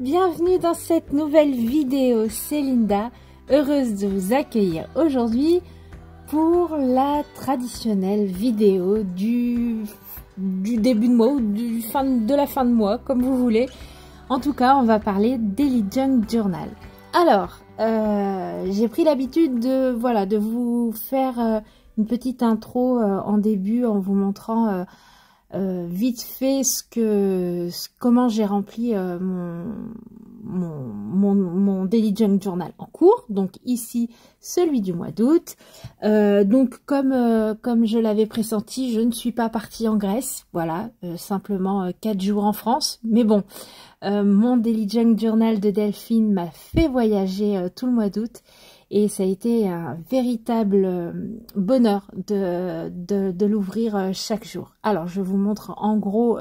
bienvenue dans cette nouvelle vidéo, c'est Linda, heureuse de vous accueillir aujourd'hui pour la traditionnelle vidéo du début de mois ou de la fin de mois, comme vous voulez. En tout cas, on va parler Daily Junk Journal. Alors, j'ai pris l'habitude de vous faire une petite intro en début en vous montrant vite fait comment j'ai rempli mon Daily Junk Journal en cours. Donc ici, celui du mois d'août. Donc comme je l'avais pressenti, je ne suis pas partie en Grèce. Voilà, simplement 4 jours en France. Mais bon, mon Daily Junk Journal de Delphine m'a fait voyager tout le mois d'août. Et ça a été un véritable bonheur de l'ouvrir chaque jour. Alors, je vous montre en gros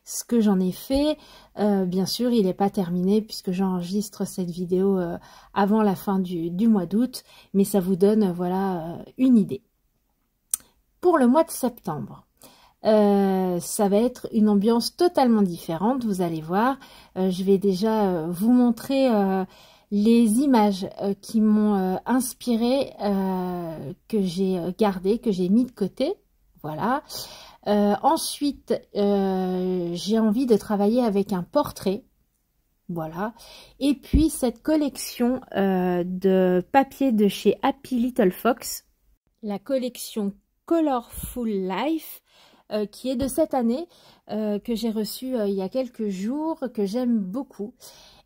ce que j'en ai fait. Bien sûr, il n'est pas terminé puisque j'enregistre cette vidéo avant la fin du mois d'août. Mais ça vous donne, voilà, une idée. Pour le mois de septembre, ça va être une ambiance totalement différente. Vous allez voir, je vais déjà vous montrer les images qui m'ont inspiré, que j'ai gardé, que j'ai mis de côté. Voilà. Ensuite, j'ai envie de travailler avec un portrait. Voilà. Et puis, cette collection de papier de chez Happy Little Fox. La collection Colorful Life, qui est de cette année, que j'ai reçue il y a quelques jours, que j'aime beaucoup.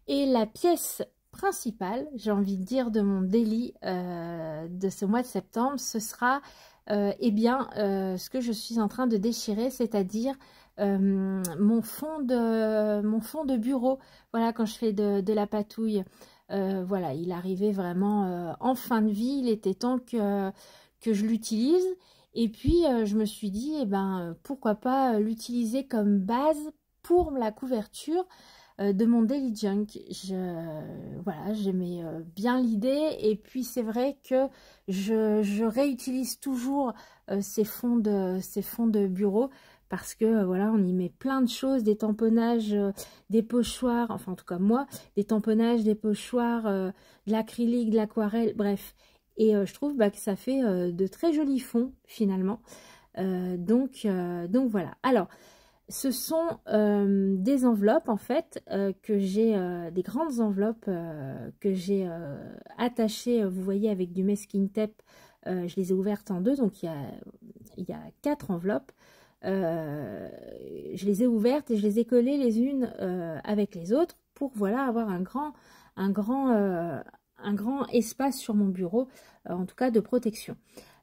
Et la pièce principale, j'ai envie de dire, de mon daily de ce mois de septembre, ce sera ce que je suis en train de déchirer, c'est-à-dire mon fond de bureau. Voilà, quand je fais de la patouille, voilà, il arrivait vraiment en fin de vie, il était temps que je l'utilise. Et puis je me suis dit, pourquoi pas l'utiliser comme base pour la couverture de mon Daily Junk. Voilà, j'aimais bien l'idée. Et puis c'est vrai que je réutilise toujours ces fonds de bureau parce que voilà, on y met plein de choses, des tamponnages, des pochoirs, enfin en tout cas moi, des tamponnages, des pochoirs, de l'acrylique, de l'aquarelle, bref. Et je trouve que ça fait de très jolis fonds finalement. Donc voilà. Alors, ce sont des enveloppes en fait que j'ai, des grandes enveloppes que j'ai attachées, vous voyez, avec du masking tape. Je les ai ouvertes en deux, donc il y a 4 enveloppes. Je les ai ouvertes et je les ai collées les unes avec les autres pour voilà avoir un grand espace sur mon bureau, en tout cas de protection.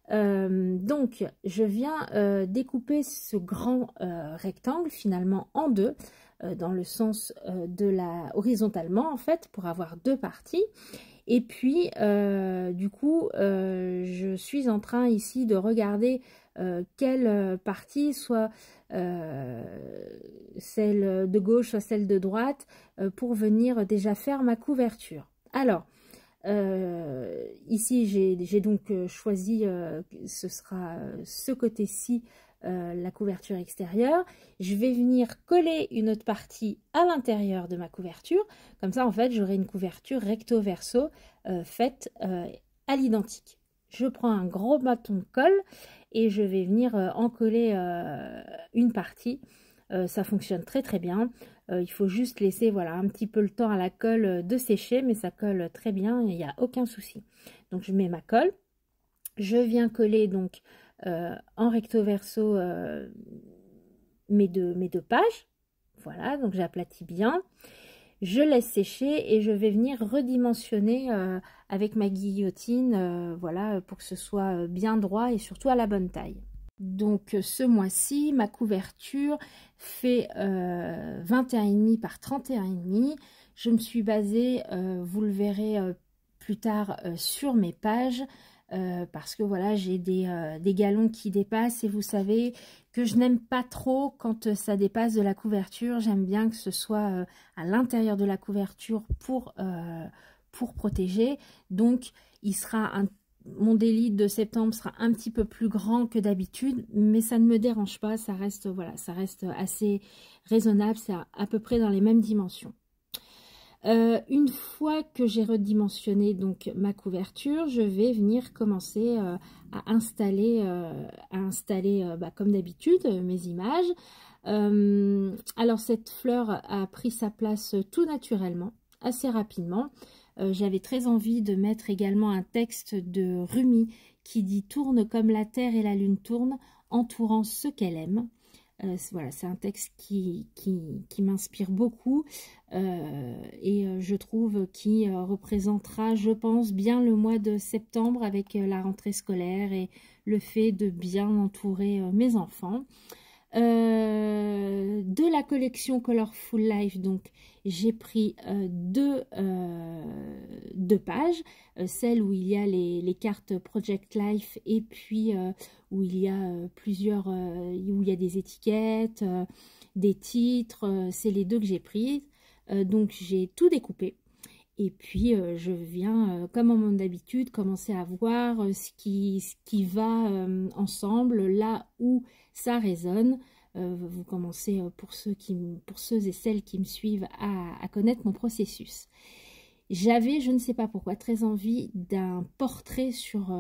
Donc je viens découper ce grand rectangle finalement en deux, dans le sens horizontalement en fait, pour avoir 2 parties. Et puis du coup je suis en train ici de regarder quelle partie, soit celle de gauche, soit celle de droite, pour venir déjà faire ma couverture. Alors ici j'ai donc choisi, ce sera ce côté-ci, la couverture extérieure. Je vais venir coller une autre partie à l'intérieur de ma couverture, comme ça en fait j'aurai une couverture recto verso faite à l'identique. Je prends un gros bâton de colle et je vais venir en coller une partie. Ça fonctionne très très bien. Il faut juste laisser voilà un petit peu le temps à la colle de sécher, mais ça colle très bien, il n'y a aucun souci. Donc je mets ma colle, je viens coller donc en recto verso mes deux pages. Voilà, donc j'aplatis bien, je laisse sécher et je vais venir redimensionner avec ma guillotine, voilà, pour que ce soit bien droit et surtout à la bonne taille. Donc ce mois-ci, ma couverture fait 21,5 par 31,5. Je me suis basée, vous le verrez plus tard, sur mes pages, parce que voilà, j'ai des galons qui dépassent et vous savez que je n'aime pas trop quand ça dépasse de la couverture. J'aime bien que ce soit à l'intérieur de la couverture pour protéger. Donc il sera mon daily de septembre sera un petit peu plus grand que d'habitude, mais ça ne me dérange pas, ça reste, voilà, ça reste assez raisonnable, c'est à peu près dans les mêmes dimensions. Une fois que j'ai redimensionné donc ma couverture, je vais venir commencer à installer, comme d'habitude mes images. Alors cette fleur a pris sa place tout naturellement, assez rapidement. J'avais très envie de mettre également un texte de Rumi qui dit « Tourne comme la terre et la lune tournent, entourant ce qu'elle aime ». Voilà, c'est un texte qui m'inspire beaucoup et je trouve qu'il représentera, je pense, bien le mois de septembre avec la rentrée scolaire et le fait de bien entourer mes enfants. De la collection Colorful Life, donc j'ai pris deux pages, celle où il y a les cartes Project Life et puis où il y a plusieurs, où il y a des étiquettes, des titres, c'est les deux que j'ai prises. Donc j'ai tout découpé. Et puis, je viens, comme d'habitude, commencer à voir ce qui va ensemble, là où ça résonne. Vous commencez, pour ceux et celles qui me suivent, à connaître mon processus. J'avais, je ne sais pas pourquoi, très envie d'un portrait sur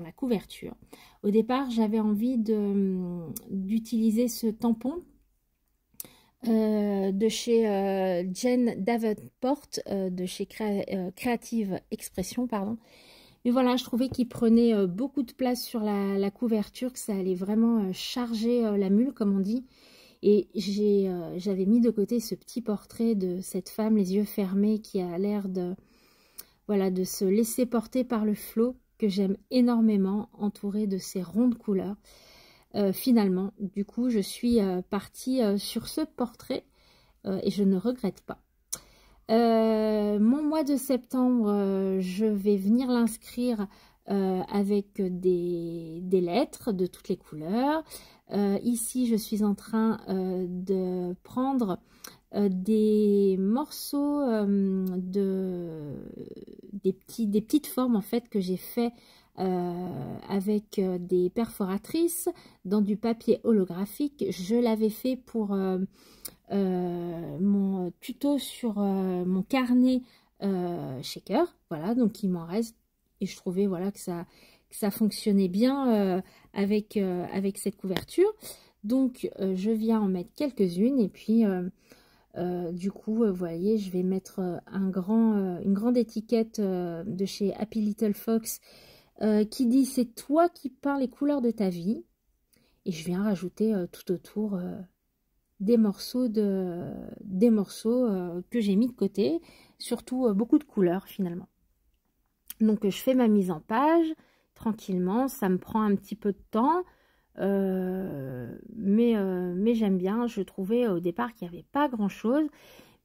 la couverture. Au départ, j'avais envie d'utiliser ce tampon de chez Jen Davenport, de chez Creative Expression, pardon. Mais voilà, je trouvais qu'il prenait beaucoup de place sur la couverture, que ça allait vraiment charger la mule, comme on dit. Et j'avais mis de côté ce petit portrait de cette femme, les yeux fermés, qui a l'air de se laisser porter par le flot, que j'aime énormément, entourée de ces rondes couleurs. Finalement, du coup, je suis partie sur ce portrait et je ne regrette pas. Mon mois de septembre, je vais venir l'inscrire avec des lettres de toutes les couleurs. Ici, je suis en train de prendre des morceaux des petites formes en fait que j'ai fait avec des perforatrices dans du papier holographique. Je l'avais fait pour mon tuto sur mon carnet shaker, voilà, donc il m'en reste et je trouvais voilà que ça fonctionnait bien avec cette couverture. Donc je viens en mettre quelques-unes et puis du coup, vous voyez, je vais mettre une grande étiquette de chez Happy Little Fox qui dit « C'est toi qui peins les couleurs de ta vie ». Et je viens rajouter tout autour des morceaux que j'ai mis de côté, surtout beaucoup de couleurs finalement. Donc je fais ma mise en page tranquillement, ça me prend un petit peu de temps. Mais j'aime bien. Je trouvais au départ qu'il n'y avait pas grand chose,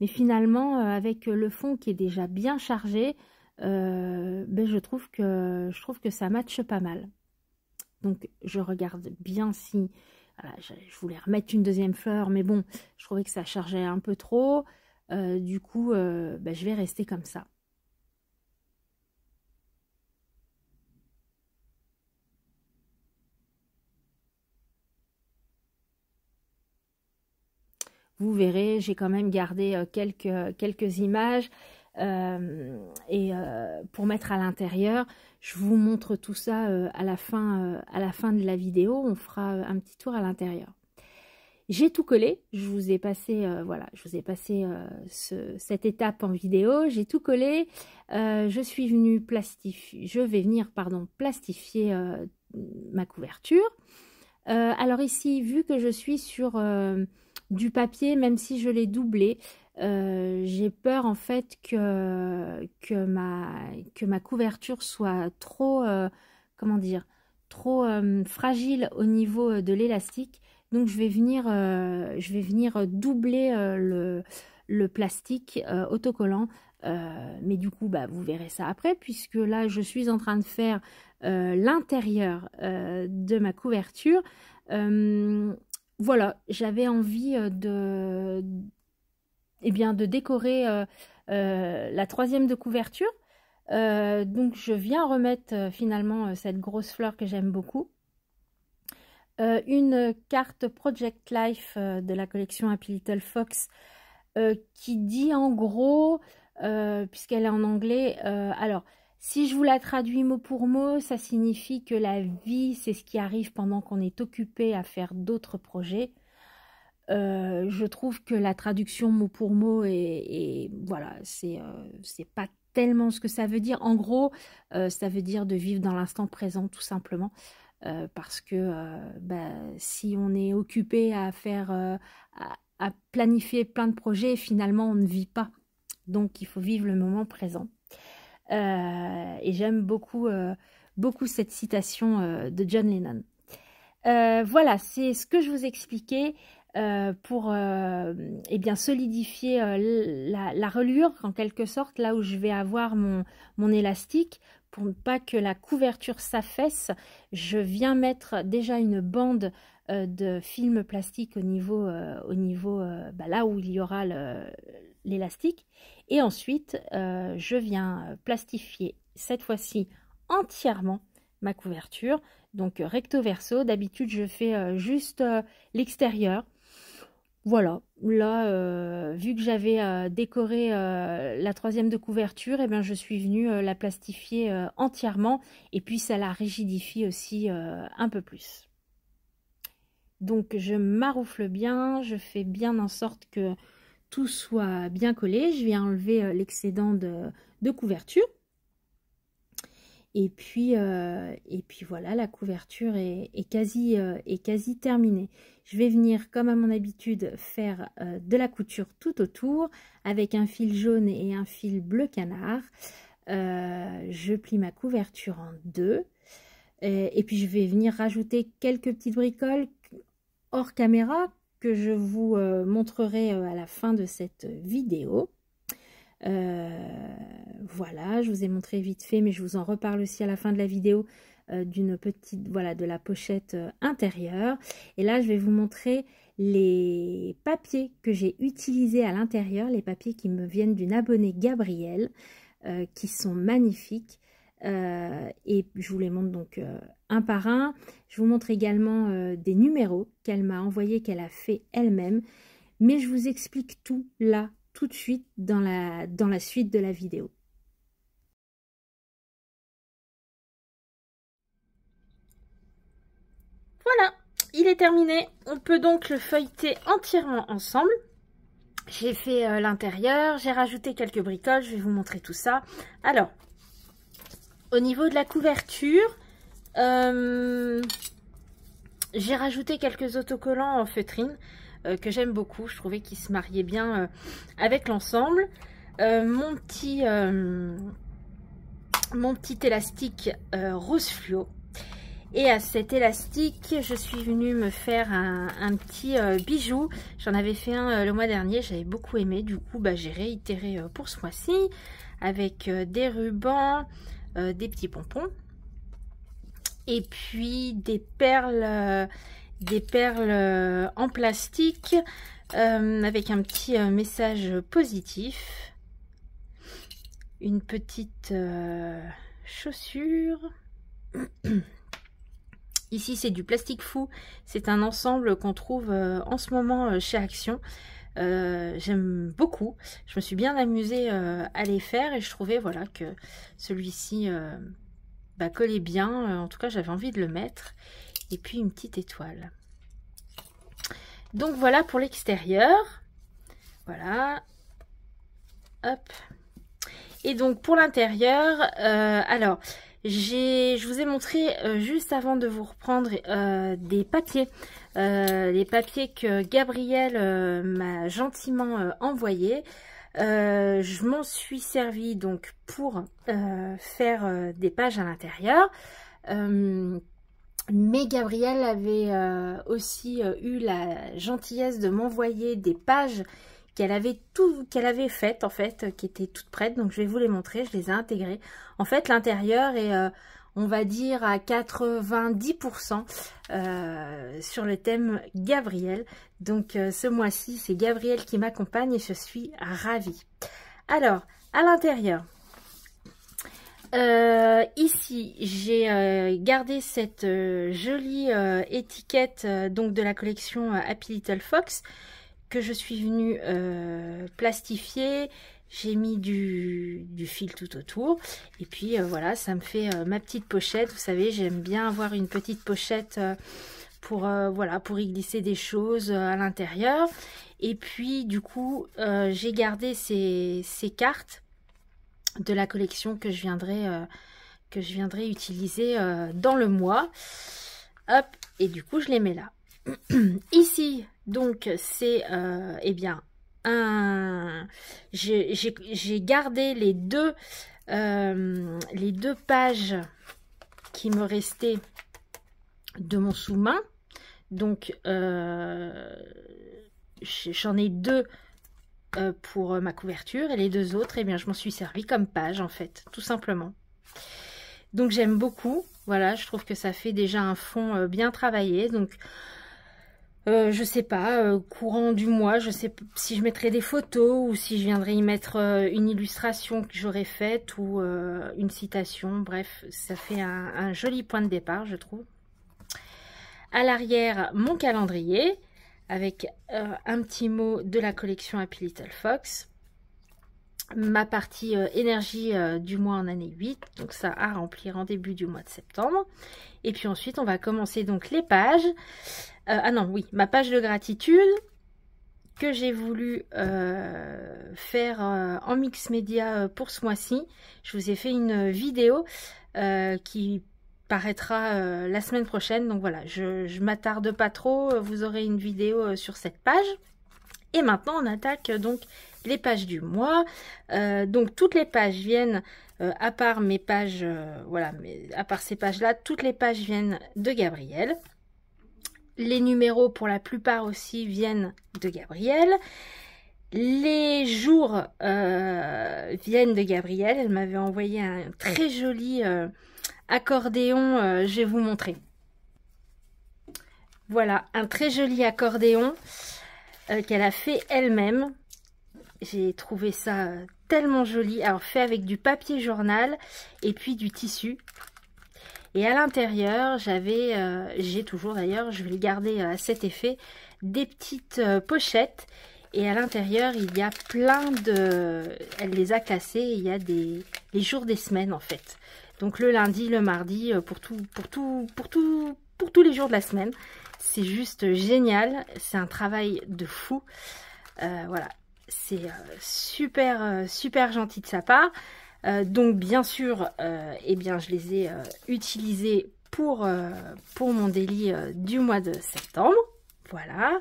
mais finalement avec le fond qui est déjà bien chargé, je trouve que ça matche pas mal. Donc je regarde bien si voilà, je voulais remettre une deuxième fleur, mais bon, je trouvais que ça chargeait un peu trop. Du coup je vais rester comme ça. Vous verrez, j'ai quand même gardé quelques images pour mettre à l'intérieur. Je vous montre tout ça à la fin de la vidéo. On fera un petit tour à l'intérieur. J'ai tout collé. Je vous ai passé cette étape en vidéo. J'ai tout collé. Je vais venir plastifier ma couverture. Alors ici, vu que je suis sur du papier, même si je l'ai doublé, j'ai peur en fait que ma couverture soit trop, comment dire, trop fragile au niveau de l'élastique. Donc je vais venir doubler le plastique autocollant. Mais du coup, vous verrez ça après, puisque là, je suis en train de faire l'intérieur de ma couverture. Voilà, j'avais envie de décorer la troisième de couverture. Donc je viens remettre finalement cette grosse fleur que j'aime beaucoup. Une carte Project Life de la collection Happy Little Fox qui dit en gros puisqu'elle est en anglais. Alors, si je vous la traduis mot pour mot, ça signifie que la vie, c'est ce qui arrive pendant qu'on est occupé à faire d'autres projets. Je trouve que la traduction mot pour mot voilà, c'est pas tellement ce que ça veut dire. En gros, ça veut dire de vivre dans l'instant présent, tout simplement. Parce que si on est occupé à faire, à planifier plein de projets, finalement, on ne vit pas. Donc, il faut vivre le moment présent. Et j'aime beaucoup, beaucoup cette citation de John Lennon. Voilà, c'est ce que je vous expliquais pour eh bien, solidifier la reliure, en quelque sorte, là où je vais avoir mon élastique. Pour ne pas que la couverture s'affaisse, je viens mettre déjà une bande de film plastique au niveau là où il y aura l'élastique. Et ensuite, je viens plastifier cette fois-ci entièrement ma couverture. Donc recto verso, d'habitude je fais juste l'extérieur. Voilà, là, vu que j'avais décoré la troisième de couverture, eh bien, je suis venue la plastifier entièrement. Et puis, ça la rigidifie aussi un peu plus. Donc, je maroufle bien, je fais bien en sorte que tout soit bien collé. Je viens enlever l'excédent de couverture. Et puis voilà, la couverture est quasi terminée. Je vais venir, comme à mon habitude, faire de la couture tout autour avec un fil jaune et un fil bleu canard. Je plie ma couverture en deux. Et puis je vais venir rajouter quelques petites bricoles hors caméra que je vous montrerai à la fin de cette vidéo. Voilà, je vous ai montré vite fait, mais je vous en reparle aussi à la fin de la vidéo d'une petite, voilà, de la pochette intérieure. Et là, je vais vous montrer les papiers que j'ai utilisés à l'intérieur, les papiers qui me viennent d'une abonnée Gabrielle, qui sont magnifiques. Et je vous les montre donc un par un. Je vous montre également des numéros qu'elle m'a envoyés, qu'elle a fait elle-même. Mais je vous explique tout là, tout de suite dans la suite de la vidéo. Voilà, il est terminé. On peut donc le feuilleter entièrement ensemble. J'ai fait l'intérieur, j'ai rajouté quelques bricoles, je vais vous montrer tout ça. Alors, au niveau de la couverture, j'ai rajouté quelques autocollants en feutrine que j'aime beaucoup. Je trouvais qu'ils se mariaient bien avec l'ensemble. Mon petit élastique rose fluo. Et à cet élastique, je suis venue me faire un petit bijou. J'en avais fait un le mois dernier, j'avais beaucoup aimé. Du coup, j'ai réitéré pour ce mois-ci avec des rubans, des petits pompons. Et puis des perles en plastique avec un petit message positif. Une petite chaussure. Ici, c'est du plastique fou. C'est un ensemble qu'on trouve en ce moment chez Action. J'aime beaucoup. Je me suis bien amusée à les faire et je trouvais voilà, que celui-ci collait bien. En tout cas, j'avais envie de le mettre. Et puis, une petite étoile. Donc, voilà pour l'extérieur. Voilà. Hop. Et donc, pour l'intérieur, alors... je vous ai montré juste avant de vous reprendre des papiers, les papiers que Gabrielle m'a gentiment envoyés. Je m'en suis servi donc pour faire des pages à l'intérieur. Mais Gabrielle avait aussi eu la gentillesse de m'envoyer des pages qu'elle avait faites en fait, qui étaient toutes prêtes. Donc je vais vous les montrer, je les ai intégrées. En fait, l'intérieur est, on va dire, à 90% sur le thème Gabrielle. Donc ce mois-ci, c'est Gabrielle qui m'accompagne et je suis ravie. Alors, à l'intérieur, ici, j'ai gardé cette jolie étiquette donc de la collection Happy Little Fox, que je suis venue plastifier. J'ai mis du fil tout autour. Et puis voilà, ça me fait ma petite pochette. Vous savez, j'aime bien avoir une petite pochette pour voilà, pour y glisser des choses à l'intérieur. Et puis du coup, j'ai gardé ces cartes de la collection que je viendrai utiliser dans le mois. Hop, et du coup, je les mets là. Ici, donc, c'est eh bien j'ai gardé les deux pages qui me restaient de mon sous-main. Donc j'en ai deux pour ma couverture et les deux autres, eh bien je m'en suis servi comme page en fait, tout simplement. Donc j'aime beaucoup, voilà, je trouve que ça fait déjà un fond bien travaillé. Donc je sais pas, courant du mois, je sais si je mettrai des photos ou si je viendrai y mettre une illustration que j'aurais faite ou une citation. Bref, ça fait un joli point de départ, je trouve. À l'arrière, mon calendrier avec un petit mot de la collection Happy Little Fox. Ma partie énergie du mois en année 8, donc ça à remplir en début du mois de septembre. Et puis ensuite, on va commencer donc les pages. Ah non, oui, ma page de gratitude que j'ai voulu faire en mix média pour ce mois-ci. Je vous ai fait une vidéo qui paraîtra la semaine prochaine. Donc voilà, je m'attarde pas trop. Vous aurez une vidéo sur cette page. Et maintenant, on attaque donc les pages du mois. Donc toutes les pages viennent, à part mes pages, voilà, mais à part ces pages-là, toutes les pages viennent de Gabrielle. Les numéros, pour la plupart aussi, viennent de Gabrielle. Les jours viennent de Gabrielle. Elle m'avait envoyé un très joli accordéon. Je vais vous montrer. Voilà, un très joli accordéon qu'elle a fait elle-même. J'ai trouvé ça tellement joli. Alors, fait avec du papier journal et puis du tissu. Et à l'intérieur, j'ai toujours d'ailleurs, je vais le garder à cet effet, des petites pochettes. Et à l'intérieur, il y a plein de... Elle les a classées, il y a les jours des semaines en fait. Donc le lundi, le mardi, pour tous les jours de la semaine. C'est juste génial, c'est un travail de fou. Voilà, c'est super gentil de sa part. Donc bien sûr, eh bien, je les ai utilisés pour mon daily du mois de septembre. Voilà.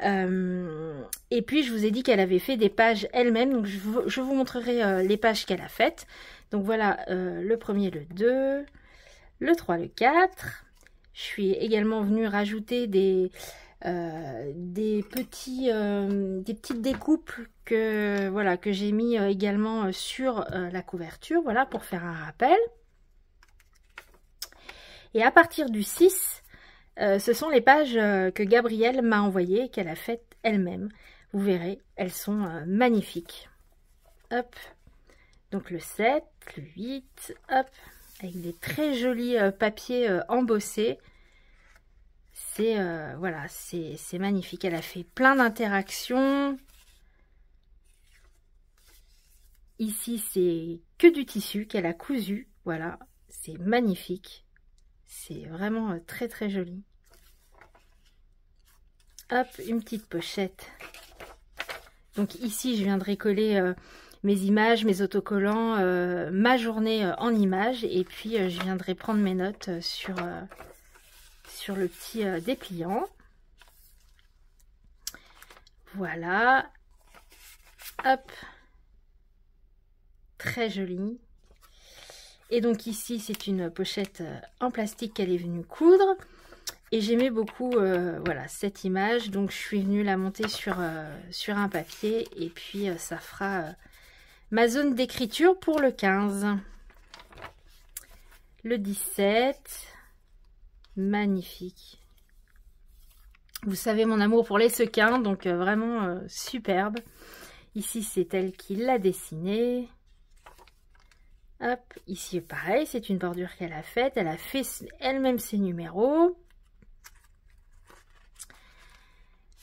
Et puis je vous ai dit qu'elle avait fait des pages elle-même. Donc je vous montrerai les pages qu'elle a faites. Donc voilà, le premier, le 2, le 3, le 4. Je suis également venue rajouter des petites découpes que j'ai mis également sur la couverture, voilà, pour faire un rappel. Et à partir du 6, ce sont les pages que Gabrielle m'a envoyées, qu'elle a faites elle-même. Vous verrez, elles sont magnifiques. Hop, donc le 7, le 8, hop, avec des très jolis papiers embossés. Voilà, c'est magnifique. Elle a fait plein d'interactions. Ici, c'est que du tissu qu'elle a cousu. Voilà, c'est magnifique. C'est vraiment très joli. Hop, une petite pochette. Donc ici, je viendrai coller mes images, mes autocollants, ma journée en images. Et puis, je viendrai prendre mes notes sur le petit dépliant. Voilà. Hop. Très joli. Et donc ici, c'est une pochette en plastique qu'elle est venue coudre. Et j'aimais beaucoup voilà, cette image. Donc je suis venue la monter sur un papier. Et puis ça fera ma zone d'écriture pour le 15. Le 17. Magnifique. Vous savez mon amour pour les sequins, donc vraiment superbe. Ici, c'est elle qui l'a dessiné. Hop, ici pareil, c'est une bordure qu'elle a faite. Elle a fait elle-même ses numéros.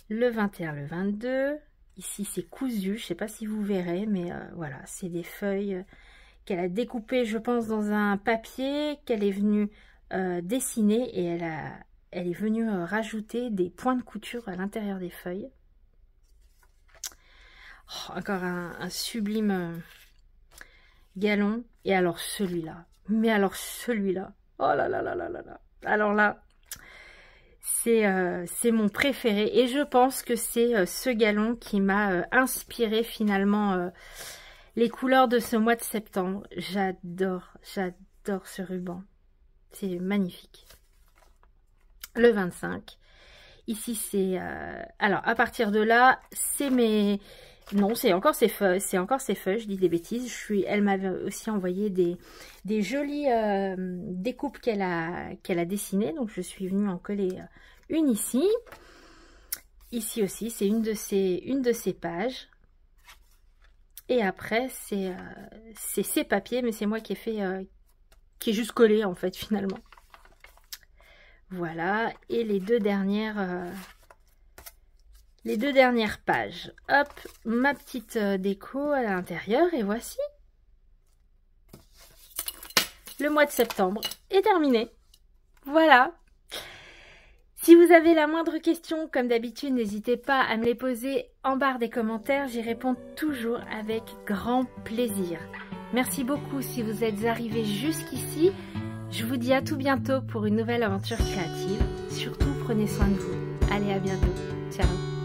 Le 21, le 22. ici c'est cousu, je ne sais pas si vous verrez, mais voilà, c'est des feuilles qu'elle a découpées, je pense, dans un papier qu'elle est venue dessiner et elle est venue rajouter des points de couture à l'intérieur des feuilles. Oh, encore un sublime galon. Et alors celui-là, mais alors celui-là, oh là là là là là là, alors là, c'est mon préféré. Et je pense que c'est ce galon qui m'a inspiré finalement les couleurs de ce mois de septembre. J'adore ce ruban. C'est magnifique. Le 25. Ici, c'est... alors, à partir de là, c'est mes... Non, c'est encore ses feuilles, je dis des bêtises. Elle m'avait aussi envoyé des jolies découpes qu'elle a dessinées. Donc, je suis venue en coller une ici. Ici aussi, c'est une de ces pages. Et après, c'est ces papiers, mais c'est moi qui ai fait... qui est juste collé, en fait, finalement. Voilà. Et les deux dernières pages. Hop, ma petite déco à l'intérieur. Et voici. Le mois de septembre est terminé. Voilà. Si vous avez la moindre question, comme d'habitude, n'hésitez pas à me les poser en barre des commentaires. J'y réponds toujours avec grand plaisir. Merci beaucoup si vous êtes arrivés jusqu'ici. Je vous dis à tout bientôt pour une nouvelle aventure créative. Surtout, prenez soin de vous. Allez, à bientôt. Ciao.